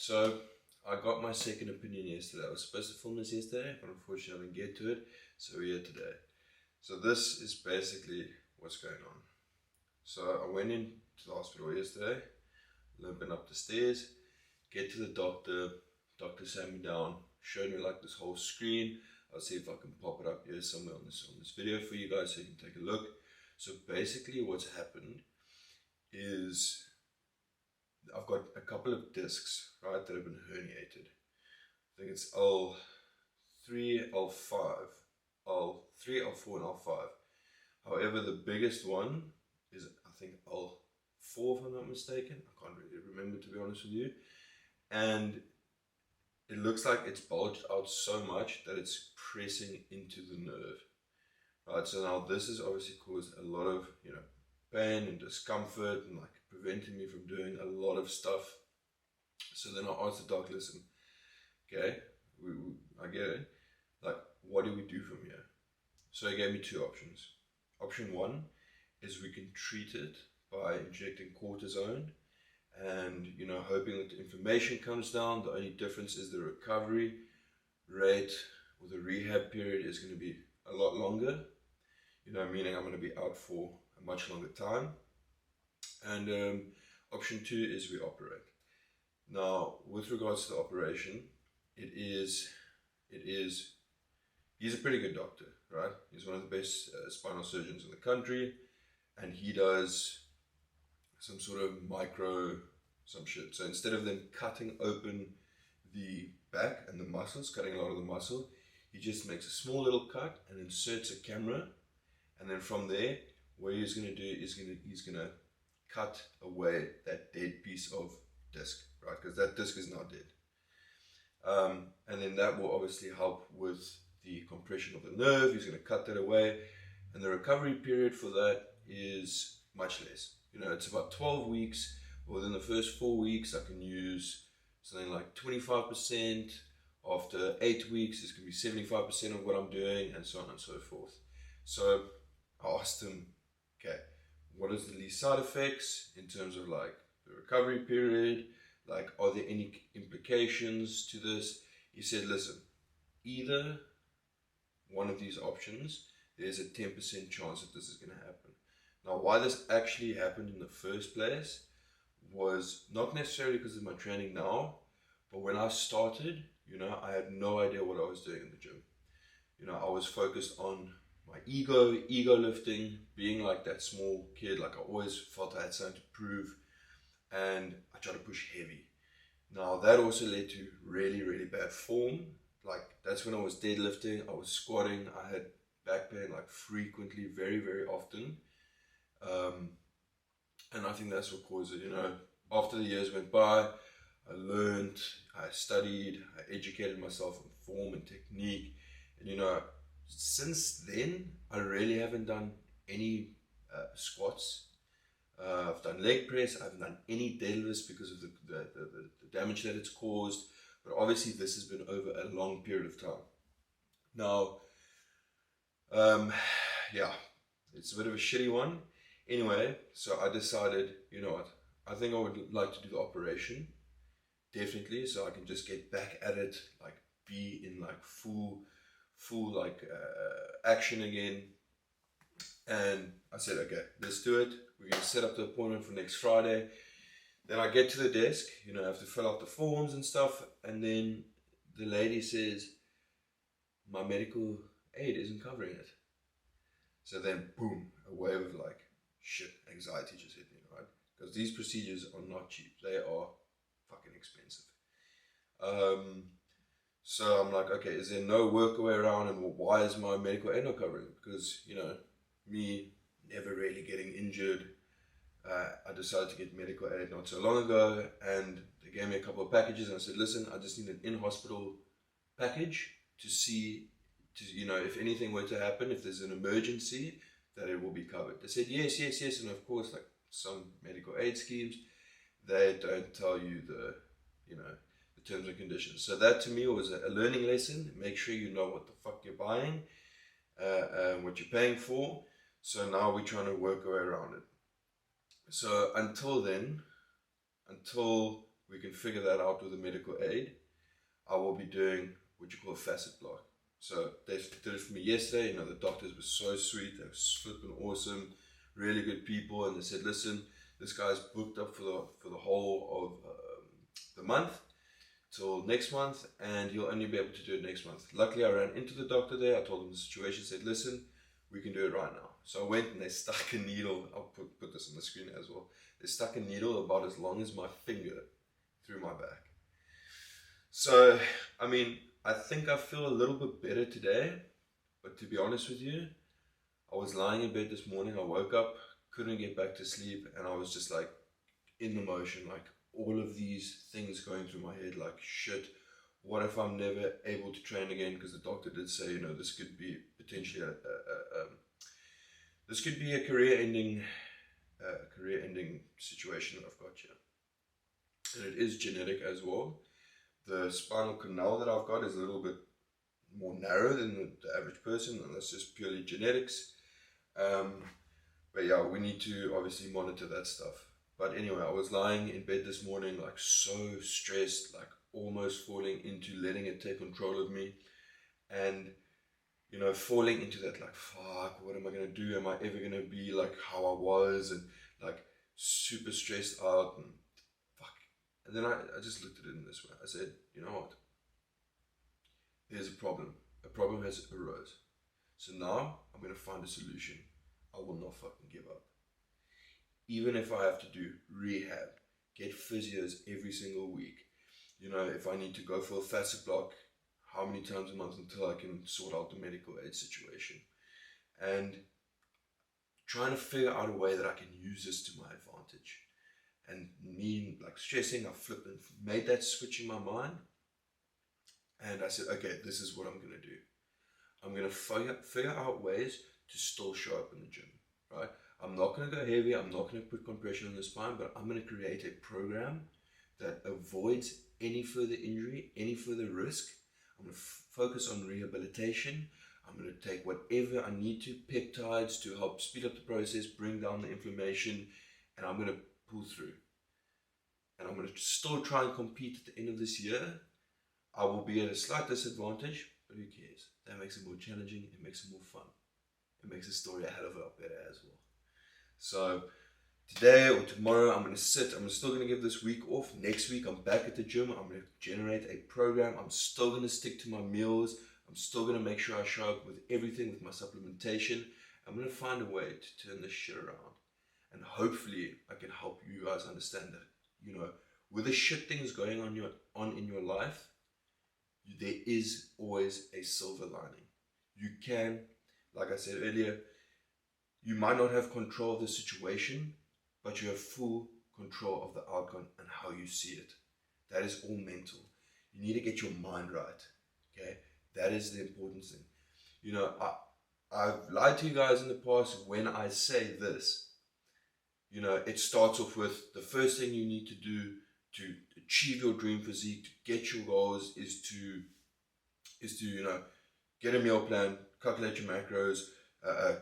So I got my second opinion yesterday. I was supposed to film this yesterday, but unfortunately I didn't get to it. So we're here today. So this is basically what's going on. So I went into the hospital yesterday, limping up the stairs, get to the doctor. Doctor sat me down, showed me like this whole screen. I'll see if I can pop it up here somewhere on this video for you guys so you can take a look. So basically what's happened is I've got a couple of discs, right, that have been herniated. I think it's L3, L5, L3, L4 and L5. However, the biggest one is I think L4 if I'm not mistaken. I can't really remember, to be honest with you. And it looks like it's bulged out so much that it's pressing into the nerve. Right, so now this has obviously caused a lot of, pain and discomfort and like preventing me from doing a lot of stuff. So then I asked the doc, listen, okay, I get it. Like, what do we do from here? So he gave me two options. Option one is we can treat it by injecting cortisone and, hoping that the inflammation comes down. The only difference is the recovery rate or the rehab period is going to be a lot longer, meaning I'm going to be out for a much longer time. And option two is we operate. Now, with regards to the operation, he's a pretty good doctor, right? He's one of the best spinal surgeons in the country, and he does some sort of some shit. So instead of them cutting open the back and the muscles, cutting a lot of the muscle, he just makes a small little cut and inserts a camera, and then from there, what he's going to do is he's going to cut away that dead piece of disc, right? Because that disc is now dead. And then that will obviously help with the compression of the nerve. He's going to cut that away, and the recovery period for that is much less. It's about 12 weeks. Within the first 4 weeks, I can use something like 25%. After 8 weeks, it's going to be 75% of what I'm doing, and so on and so forth. So I asked him, okay, what is the least side effects in terms of like the recovery period? Like, are there any implications to this? He said, listen, either one of these options, there's a 10% chance that this is going to happen. Now, why this actually happened in the first place was not necessarily because of my training now, but when I started, I had no idea what I was doing in the gym. I was focused on my ego lifting, being like that small kid. Like, I always felt I had something to prove, and I tried to push heavy. Now, that also led to really, really bad form. Like, that's when I was deadlifting, I was squatting, I had back pain like frequently, very, very often. And I think that's what caused it. After the years went by, I learned, I studied, I educated myself on form and technique. And since then, I really haven't done any squats. I've done leg press, I haven't done any deadlifts because of the damage that it's caused. But obviously this has been over a long period of time. Now, yeah, it's a bit of a shitty one. Anyway, so I decided, you know what, I think I would like to do the operation, definitely, so I can just get back at it, like be in like full like action again. And I said, okay, let's do it. We're going to set up the appointment for next Friday. Then I get to the desk, I have to fill out the forms and stuff, and then the lady says, my medical aid isn't covering it. So then, boom, a wave of like, shit, anxiety just hit me, right? Because these procedures are not cheap. They are fucking expensive. So I'm like, okay, is there no workaway around, and why is my medical aid not covering it? Because, me never really getting injured, I decided to get medical aid not so long ago, and they gave me a couple of packages, and I said, listen, I just need an in-hospital package to see, if anything were to happen, if there's an emergency, that it will be covered. They said, yes, and of course, like some medical aid schemes, they don't tell you the terms and conditions. So that to me was a learning lesson. Make sure you know what the fuck you're buying, what you're paying for. So now we're trying to work our way around it. So until we can figure that out with a medical aid, I will be doing what you call a facet block. So they did it for me yesterday. The doctors were so sweet. They were flipping awesome, really good people. And they said, listen, this guy's booked up for the whole of the month till next month, and you'll only be able to do it next month. Luckily, I ran into the doctor there. I told him the situation, said, listen, we can do it right now. So I went and they stuck a needle. I'll put this on the screen as well. They stuck a needle about as long as my finger through my back. So, I mean, I think I feel a little bit better today, but to be honest with you, I was lying in bed this morning. I woke up, couldn't get back to sleep, and I was just like in the motion, like all of these things going through my head, like shit, what if I'm never able to train again? Because the doctor did say, this could be potentially this could be a career-ending situation that I've got here, and it is genetic as well. The spinal canal that I've got is a little bit more narrow than the average person, and that's just purely genetics. But yeah, we need to obviously monitor that stuff. But anyway, I was lying in bed this morning, like so stressed, like almost falling into letting it take control of me. And, falling into that, like, fuck, what am I going to do? Am I ever going to be like how I was? And like super stressed out and fuck. And then I just looked at it in this way. I said, you know what? There's a problem. A problem has arose. So now I'm going to find a solution. I will not fucking give up. Even if I have to do rehab, get physios every single week. If I need to go for a facet block, how many times a month until I can sort out the medical aid situation. And trying to figure out a way that I can use this to my advantage. And me, like stressing, I flipped and made that switch in my mind. And I said, okay, this is what I'm going to do. I'm going to figure out ways to still show up in the gym, right? I'm not going to go heavy. I'm not going to put compression on the spine, but I'm going to create a program that avoids any further injury, any further risk. I'm going to focus on rehabilitation. I'm going to take whatever I need to, peptides to help speed up the process, bring down the inflammation, and I'm going to pull through. And I'm going to still try and compete at the end of this year. I will be at a slight disadvantage, but who cares? That makes it more challenging. It makes it more fun. It makes the story a hell of a lot better as well. So today or tomorrow, I'm going to sit. I'm still going to give this week off. Next week, I'm back at the gym. I'm going to generate a program. I'm still going to stick to my meals. I'm still going to make sure I show up with everything, with my supplementation. I'm going to find a way to turn this shit around. And hopefully, I can help you guys understand that, with the shit things going on in your life, there is always a silver lining. You can, like I said earlier, you might not have control of the situation, but you have full control of the outcome and how you see it. That is all mental. You need to get your mind right. Okay? That is the important thing. I've lied to you guys in the past when I say this. It starts off with the first thing you need to do to achieve your dream physique, to get your goals, is to get a meal plan, calculate your macros,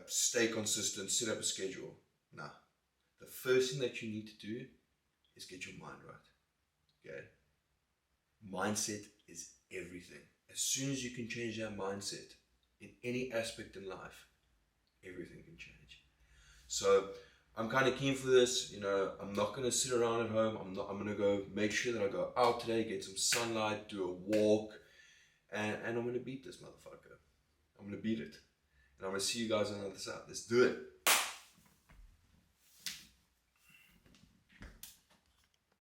stay consistent, set up a schedule. Nah. The first thing that you need to do is get your mind right. Okay? Mindset is everything. As soon as you can change that mindset in any aspect in life, everything can change. So I'm kind of keen for this. I'm not going to sit around at home. I'm going to go make sure that I go out today, get some sunlight, do a walk, and I'm going to beat this motherfucker. I'm going to beat it. And I'm going to see you guys on the other side. Let's do it.